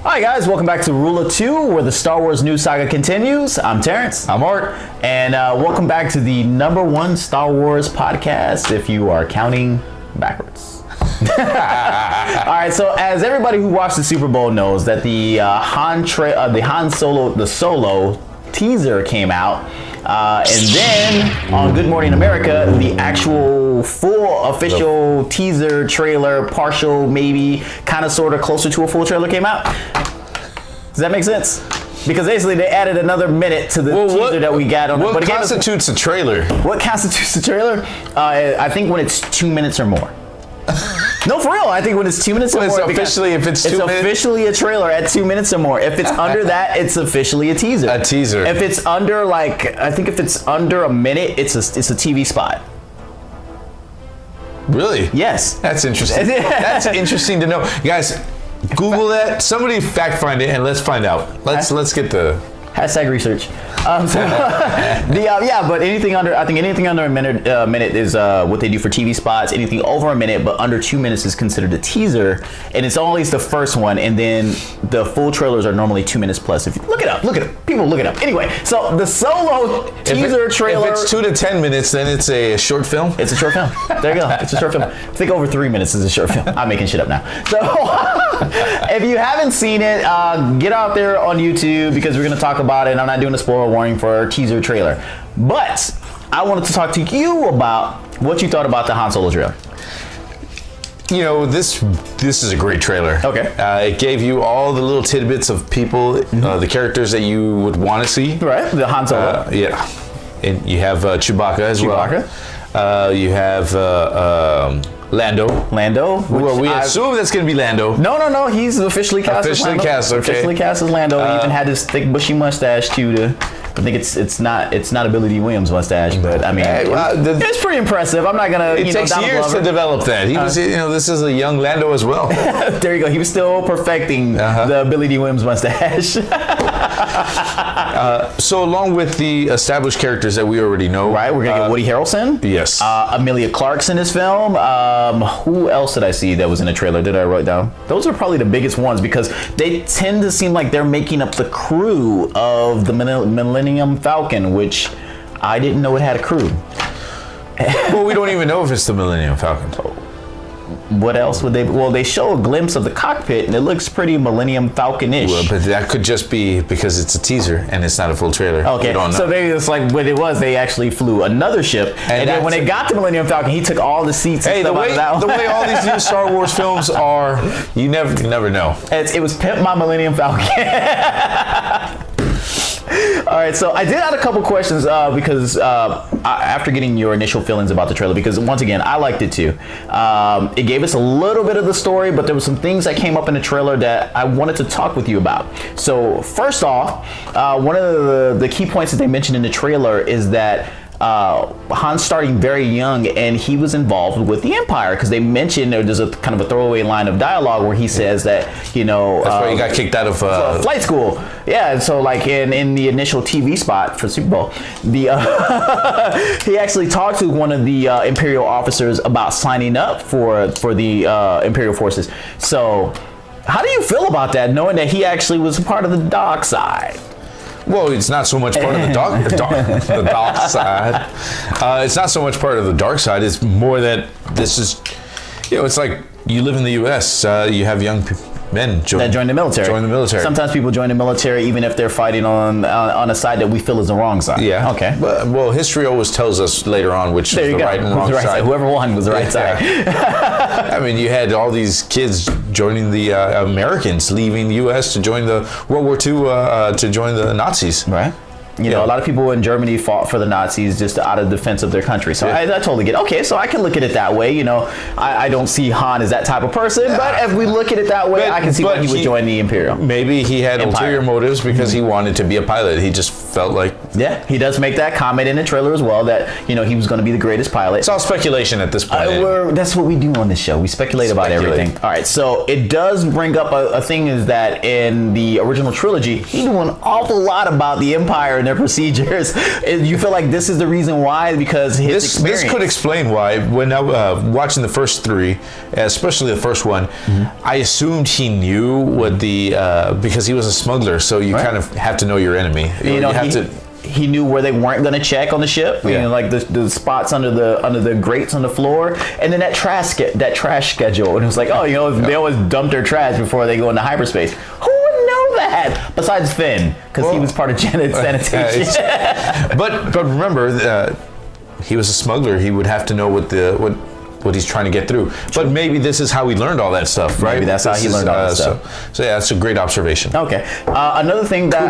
Hi guys, welcome back to Rule of Two, where the Star Wars news saga continues. I'm Terrence. I'm Art. And welcome back to the #1 Star Wars podcast, if you are counting backwards. All right, so as everybody who watched the Super Bowl knows, that the Solo teaser came out, and then on Good Morning America, the actual full official teaser trailer, partial, maybe, kind of, sort of, closer to a full trailer came out. Does that make sense? Because basically they added another minute to the teaser that we got on. What constitutes a trailer? What constitutes a trailer? I think when it's 2 minutes or more. No, for real. I think when it's 2 minutes or more. Officially, if it's 2 minutes, it's officially a trailer at 2 minutes or more. If it's under that, it's officially a teaser. A teaser. If it's under, like, I think if it's under a minute, it's a TV spot. Really? Yes. That's interesting. That's interesting to know, guys. Google that. Somebody fact find it and let's find out. Let's get the hashtag research. But anything under, I think anything under a minute is what they do for TV spots. Anything over a minute but under 2 minutes is considered a teaser, and it's always the first one. And then the full trailers are normally 2 minutes plus. If you look it up, people look it up. Anyway, so the Solo teaser trailer. If it's 2 to 10 minutes, then it's a short film. It's a short film. There you go. It's a short film. I think over 3 minutes is a short film. I'm making shit up now. So if you haven't seen it, get out there on YouTube, because we're going to talk about it. And I'm not doing a spoiler warning for our teaser trailer, but I wanted to talk to you about what you thought about the Han Solo trailer. You know, this is a great trailer. Okay. It gave you all the little tidbits of people, the characters that you would want to see. Right. The Han Solo. Yeah. And you have Chewbacca as well. You have Lando. Well, we assume that's going to be Lando. No. He's officially cast as Lando. Officially cast as Lando. He even had this thick, bushy mustache too. I think it's not a Billy D. Williams mustache, but I mean, it's pretty impressive. I'm not gonna. It takes years to develop that. He was, this is a young Lando as well. There you go. He was still perfecting the Billy D. Williams mustache. So along with the established characters that we already know, right? We're gonna get Woody Harrelson. Yes. Emilia Clarke's in this film. Who else did I see that was in the trailer? Did I write down? Those are probably the biggest ones, because they tend to seem like they're making up the crew of the Millennium Falcon, which I didn't know it had a crew. Well, we don't even know if it's the Millennium Falcon. What else would they? Well, they show a glimpse of the cockpit, and it looks pretty Millennium Falcon-ish. Well, but that could just be because it's a teaser and it's not a full trailer. Okay, so maybe it's like what it was. They actually flew another ship, and then when they got to Millennium Falcon, he took all the seats. And stuff out of that one. The way all these new Star Wars films are, you never know. It was Pimp My Millennium Falcon. All right, so I did add a couple questions because after getting your initial feelings about the trailer, because once again, I liked it too. It gave us a little bit of the story, but there were some things that came up in the trailer that I wanted to talk with you about. So first off, one of the key points that they mentioned in the trailer is that Han's starting very young, and he was involved with the Empire, because they mentioned there's a kind of a throwaway line of dialogue where he says that, that's why he got kicked out of flight school. Yeah, so like in the initial TV spot for Super Bowl, he actually talked to one of the Imperial officers about signing up for the Imperial forces. So how do you feel about that, knowing that he actually was part of the dark side? Well, it's not so much part of the dark side. It's not so much part of the dark side. It's more that this is, it's like you live in the U.S. You have young men join the military. Sometimes people join the military even if they're fighting on a side that we feel is the wrong side. Yeah. Okay. But, well, history always tells us later on which is the right and wrong side. Whoever won was the right side. I mean, you had all these kids joining the Americans, leaving the U.S. to join the World War II, to join the Nazis. Right. You know, a lot of people in Germany fought for the Nazis just out of defense of their country. So I totally get it. Okay, so I can look at it that way. You know, I don't see Han as that type of person, but if we look at it that way, I can see why he would join the Imperial. Maybe he had ulterior motives because he wanted to be a pilot. He just felt like... Yeah, he does make that comment in the trailer as well, that, you know, he was going to be the greatest pilot. It's all speculation at this point. That's what we do on this show. We speculate about everything. All right, so it does bring up a thing is that in the original trilogy, he knew an awful lot about the Empire and their procedures. You feel like this is the reason why? Because his experience. This could explain why. When I watching the first three, especially the first one, I assumed he knew what because he was a smuggler, so you kind of have to know your enemy. You know, he knew where they weren't going to check on the ship. You know, like the spots under the grates on the floor, and then that trash schedule. And it was like, oh, you know, they always dump their trash before they go into hyperspace. Who would know that? Besides Finn, because he was part of sanitation. But remember, he was a smuggler. He would have to know what he's trying to get through. But maybe this is how he learned all that stuff, right? Maybe that's how he learned all that stuff. So yeah, that's a great observation. Okay. Another thing that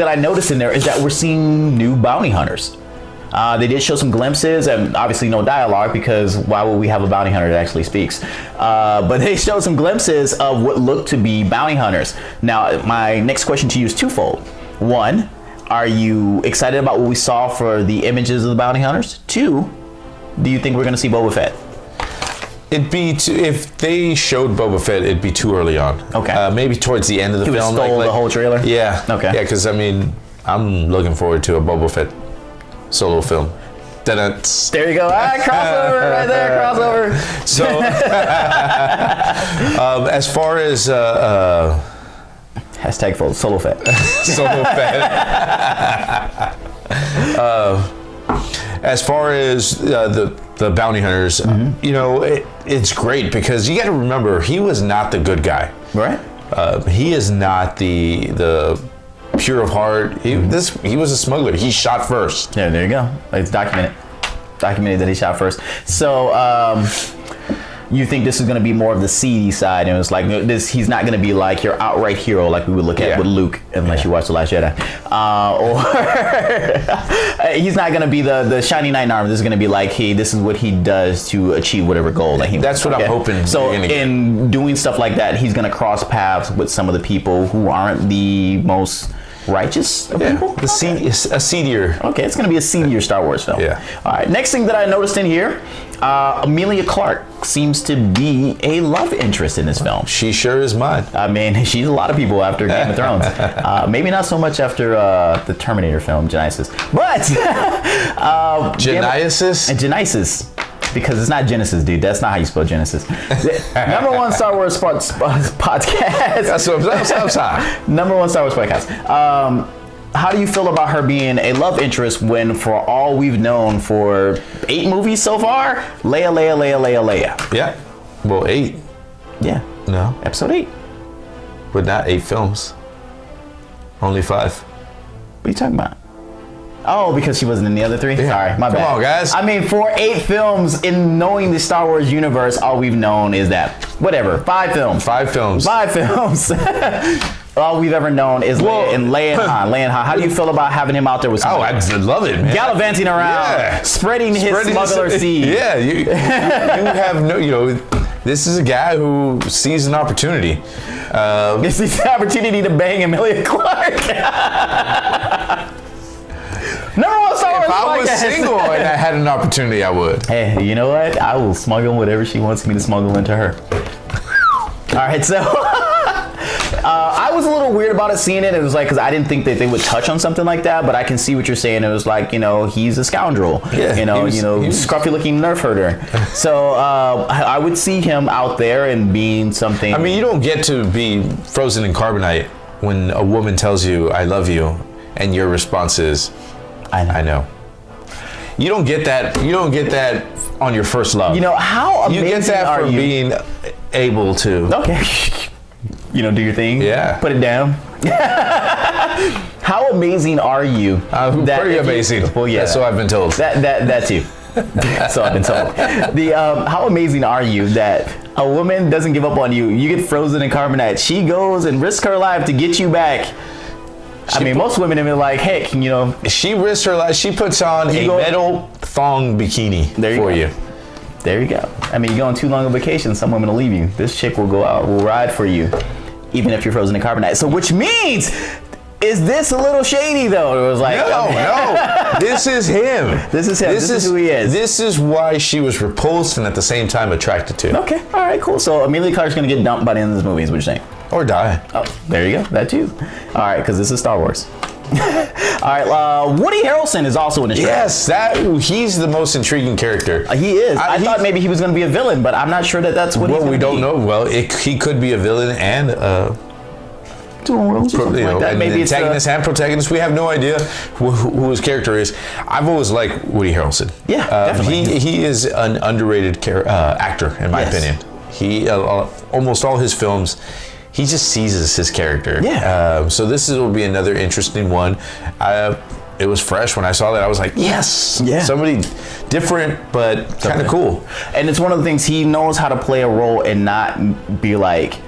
I noticed in there is that we're seeing new bounty hunters. They did show some glimpses, and obviously no dialogue, because why would we have a bounty hunter that actually speaks? But they showed some glimpses of what looked to be bounty hunters. Now, my next question to you is twofold. One, are you excited about what we saw for the images of the bounty hunters? Two, do you think we're going to see Boba Fett? If they showed Boba Fett, it'd be too early on. Okay. Maybe towards the end of the film. He would stole the whole trailer? Yeah. Okay. Yeah, because, I mean, I'm looking forward to a Boba Fett solo film. There you go. Crossover right there. Crossover. So, as far as... Hashtag solo Fett. Solo Fett. As far as the bounty hunters, you know, it's great because you got to remember, he was not the good guy. Right. He is not the pure of heart. He was a smuggler. He shot first. Yeah, there you go. It's documented that he shot first. So, you think this is going to be more of the seedy side, and it's like he's not going to be like your outright hero like we would look at with Luke, unless you watch The Last Jedi, or he's not going to be the shiny knight in armor. This is going to be like, hey, this is what he does to achieve whatever goal that he wants. That's what I'm hoping. So in doing stuff like that, he's going to cross paths with some of the people who aren't the most righteous people? A seedier. Okay, it's going to be a seedier Star Wars film. Yeah. All right, next thing that I noticed in here, Emilia Clarke seems to be a love interest in this film. She sure is mine. I mean, she's a lot of people after Game of Thrones. Maybe not so much after the Terminator film, Genesis. But... Genesis? Genesis. Because it's not Genesis, dude. That's not how you spell Genesis. Number one Star Wars podcast. That's what I'm saying. Number one Star Wars podcast. How do you feel about her being a love interest when, for all we've known for 8 movies so far, Leia? Yeah. Well, 8. Yeah. No. Episode 8. But not 8 films. Only 5. What are you talking about? Oh, because she wasn't in the other 3? Yeah. Sorry, my bad. Come on, guys. I mean, for 8 films, in knowing the Star Wars universe, all we've known is that, whatever, 5 films. 5 films. 5 films. All we've ever known is Leia and Han. How do you feel about having him out there with somebody? I love it, man. Gallivanting around, spreading his smuggler seed. Yeah, you have no, this is a guy who sees an opportunity. This is the opportunity to bang Emilia Clarke. Number one Star Wars If I was podcast. single and I had an opportunity, I would. Hey, you know what? I will smuggle whatever she wants me to smuggle into her. All right, so I was a little weird about it seeing it. It was like, because I didn't think that they would touch on something like that, but I can see what you're saying. It was like, he's a scoundrel. Yeah, he was scruffy-looking nerf herder. So I would see him out there and being something. I mean, you don't get to be frozen in carbonite when a woman tells you, I love you, and your response is, I know. You don't get that. You don't get that on your first love. How amazing you get that from being able to. Okay. Do your thing. Yeah. Put it down. How amazing are you? Pretty amazing. Well, yeah. That's what I've been told. That's you. So I've been told. How amazing are you that a woman doesn't give up on you? You get frozen in carbonite. She goes and risks her life to get you back. I mean, most women are like, heck, you know. She risks her life. She puts on a metal thong bikini for you. There you go. I mean, you go on too long a vacation, some women will leave you. This chick will go out, will ride for you, even if you're frozen in carbonite. So, which means, is this a little shady though? It was like, no. This is him. This is him. This is who he is. This is why she was repulsed and at the same time attracted to. Okay. All right. Cool. So Emilia Clarke's gonna get dumped by the end of this movie. Is what you're saying? Or die. Oh, there you go. That too. All right, because this is Star Wars. All right, Woody Harrelson is also in this trailer. Yes, he's the most intriguing character. He is. I thought maybe he was going to be a villain, but I'm not sure that's what he's going to be. Well, we don't know. Well, he could be a villain and dual roles or something like that. Maybe it's antagonist and protagonist. We have no idea who his character is. I've always liked Woody Harrelson. Yeah, definitely. He is an underrated actor, in my opinion. He almost all his films, he just seizes his character. Yeah. So this will be another interesting one. It was fresh when I saw that. I was like, yes, somebody different, but kind of cool. And it's one of the things, he knows how to play a role and not be like,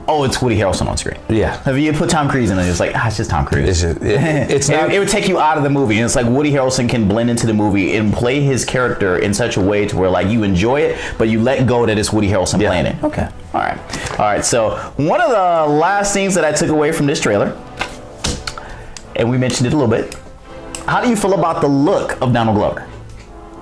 oh, it's Woody Harrelson on screen. Yeah. If you put Tom Cruise in it, it's like, it's just Tom Cruise. It's not. It would take you out of the movie. And it's like Woody Harrelson can blend into the movie and play his character in such a way to where like you enjoy it, but you let go that it's Woody Harrelson playing it. Okay. All right. So one of the last things that I took away from this trailer, and we mentioned it a little bit, how do you feel about the look of Donald Glover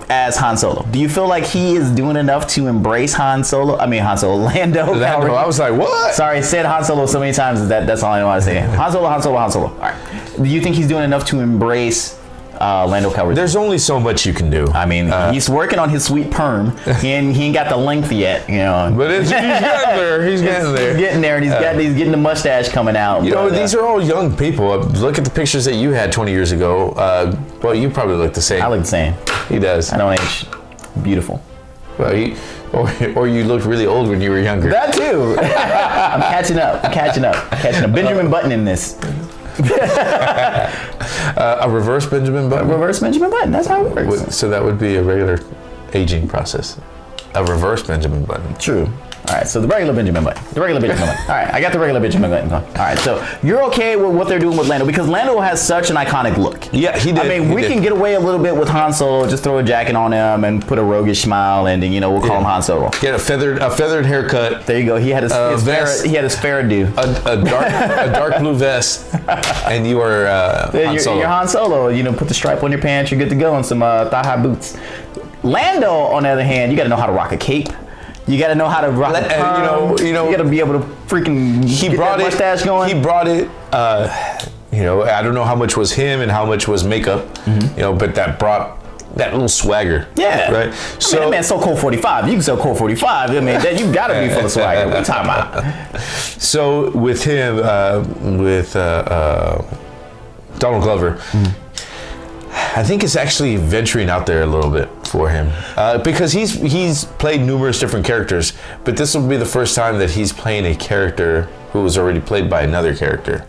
as Han Solo? Do you feel like he is doing enough to embrace Lando? Lando. I was like, what? Sorry, I said Han Solo so many times that's all I want to say. Han Solo. All right. Do you think he's doing enough to embrace Lando Calrissian? There's only so much you can do. I mean, he's working on his sweet perm. He ain't got the length yet, you know. But he's getting there. He's getting there. He's getting there, and he's getting the mustache coming out. You know, these are all young people. Look at the pictures that you had 20 years ago. Well, you probably look the same. I look the same. He does. I don't age. Beautiful. Well, or you looked really old when you were younger. That too. I'm catching up. Benjamin Button in this. A reverse Benjamin Button? Reverse Benjamin Button. That's how it works. So that would be a regular aging process. A reverse Benjamin Button. True. All right, so the regular Benjamin Button. All right, I got the regular Benjamin Button going. All right, so you're okay with what they're doing with Lando because Lando has such an iconic look. Yeah, he did. I mean, we can get away a little bit with Han Solo, just throw a jacket on him and put a roguish smile, and then we'll call him Han Solo. Get a feathered haircut. There you go. He had his vest. He had his Farradew. A dark blue vest, and you are Han Solo. You're Han Solo. Put the stripe on your pants. You're good to go, and some thigh-high boots. Lando, on the other hand, you got to know how to rock a cape. You got to know how to rock a perm. You got to be able to freaking get that mustache going. He brought it. I don't know how much was him and how much was makeup. But that brought that little swagger. Yeah. Right. So that man sold Colt 45. You can sell Colt 45. I mean, you got to be full of swagger. What are you talking about? So with him, with Donald Glover. I think it's actually venturing out there a little bit for him because he's played numerous different characters, but this will be the first time that he's playing a character who was already played by another character.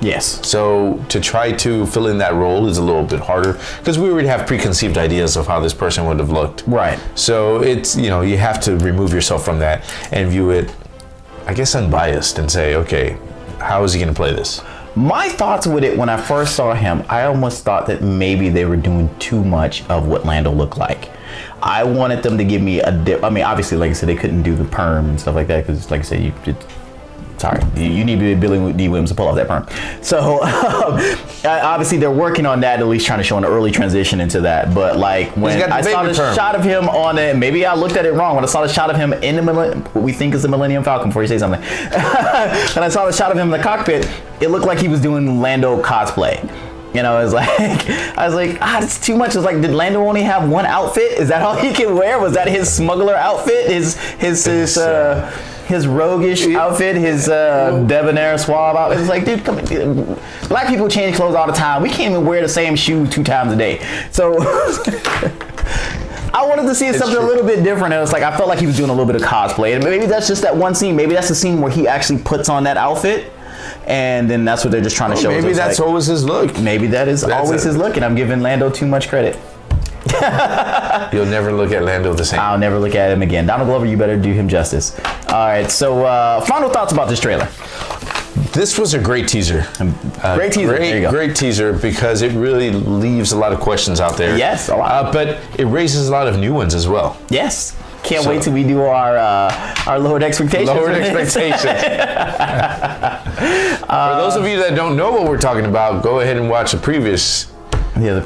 Yes. So to try to fill in that role is a little bit harder because we already have preconceived ideas of how this person would have looked. Right. So it's, you have to remove yourself from that and view it, I guess, unbiased and say, okay, how is he going to play this? My thoughts with it when I first saw him, I almost thought that maybe they were doing too much of what Lando looked like. I wanted them to give me a dip. I mean, obviously, like I said, they couldn't do the perm and stuff like that because, like I said, you need Billy D. Williams to pull off that perm. So obviously they're working on that, at least trying to show an early transition into that. But like when I saw the shot of him on it, maybe I looked at it wrong. When I saw the shot of him in what we think is the Millennium Falcon, before you say something, and I saw the shot of him in the cockpit, it looked like he was doing Lando cosplay. I was like, it's too much. It's like, did Lando only have one outfit? Is that all he can wear? Was that his smuggler outfit? His roguish outfit, his debonair suave outfit. It's like, dude, come on. Black people change clothes all the time. We can't even wear the same shoe 2 times a day. So I wanted to see something a little bit different. It was like, I felt like he was doing a little bit of cosplay. And maybe that's just that one scene. Maybe that's the scene where he actually puts on that outfit. And then that's what they're just trying to show us. Maybe that's always his look. Maybe that's always his look. And I'm giving Lando too much credit. You'll never look at Lando the same. I'll never look at him again. Donald Glover, you better do him justice. All right, so final thoughts about this trailer. This was a great teaser. Great teaser. There you go. Great teaser because it really leaves a lot of questions out there. Yes, a lot. But it raises a lot of new ones as well. Yes. Can't wait till we do our lowered expectations. Lowered expectations. For those of you that don't know what we're talking about, go ahead and watch the previous. Yeah, the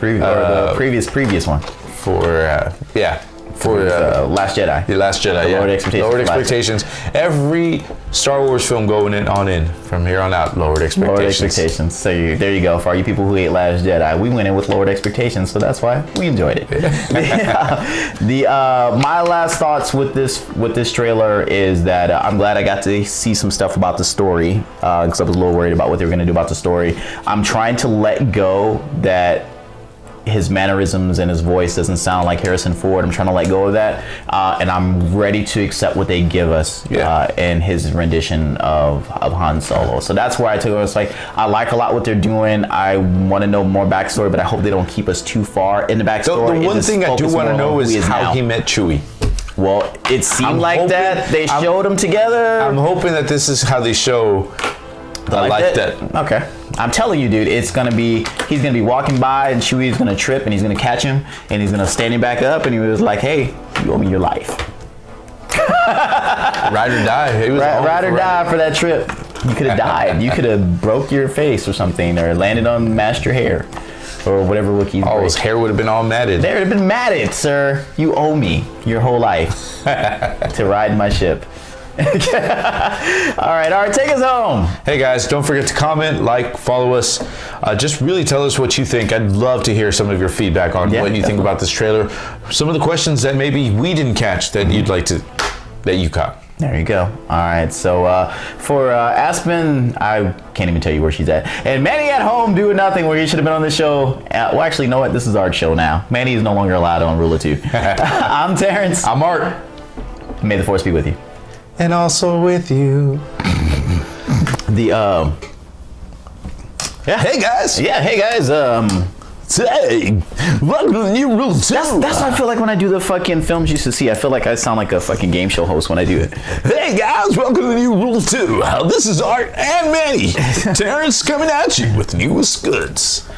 previous one. For Last Jedi. The Last Jedi, Lowered expectations. Lowered expectations. Every Star Wars film going in from here on out, lowered expectations. Lowered expectations. So there you go. For all you people who hate Last Jedi, we went in with lowered expectations, so that's why we enjoyed it. My last thoughts with this trailer is that I'm glad I got to see some stuff about the story because I was a little worried about what they were going to do about the story. I'm trying to let go that his mannerisms and his voice doesn't sound like Harrison Ford. I'm trying to let go of that, and I'm ready to accept what they give us in his rendition of Han Solo. So that's where I took it. It's like, I like a lot what they're doing. I want to know more backstory, but I hope they don't keep us too far in the backstory. The one thing I do want to know is how he met Chewie. Well, it seemed like that. They showed them together. I'm hoping that this is how they show the life debt. Okay. I'm telling you, dude, he's gonna be walking by and Chewie's gonna trip and he's gonna catch him and he's gonna stand him back up and he was like, hey, you owe me your life. Ride or die. Ride or die for that trip. You could have died. You could have broke your face or something or landed on Master Hair or whatever Wookiees break. His hair would have been all matted. They would have been matted, sir. You owe me your whole life to ride my ship. All right, take us home. Hey guys, don't forget to comment, like, follow us. Just really tell us what you think. I'd love to hear some of your feedback on what you think about this trailer. Some of the questions that maybe we didn't catch that you'd like to, that you caught. There you go. All right, so for Aspen, I can't even tell you where she's at. And Manny at home doing nothing where he should have been on the show. Well, actually, you know what? This is our show now. Manny is no longer allowed on Ruler 2. I'm Terrence. I'm Art. May the force be with you. And also with you. Hey guys. Yeah, hey guys. Hey, welcome to the new Rule 2. That's what I feel like when I do the fucking films you used to see. I feel like I sound like a fucking game show host when I do it. Hey guys, welcome to the new Rule 2. This is Art and Manny. Terrence coming at you with newest goods.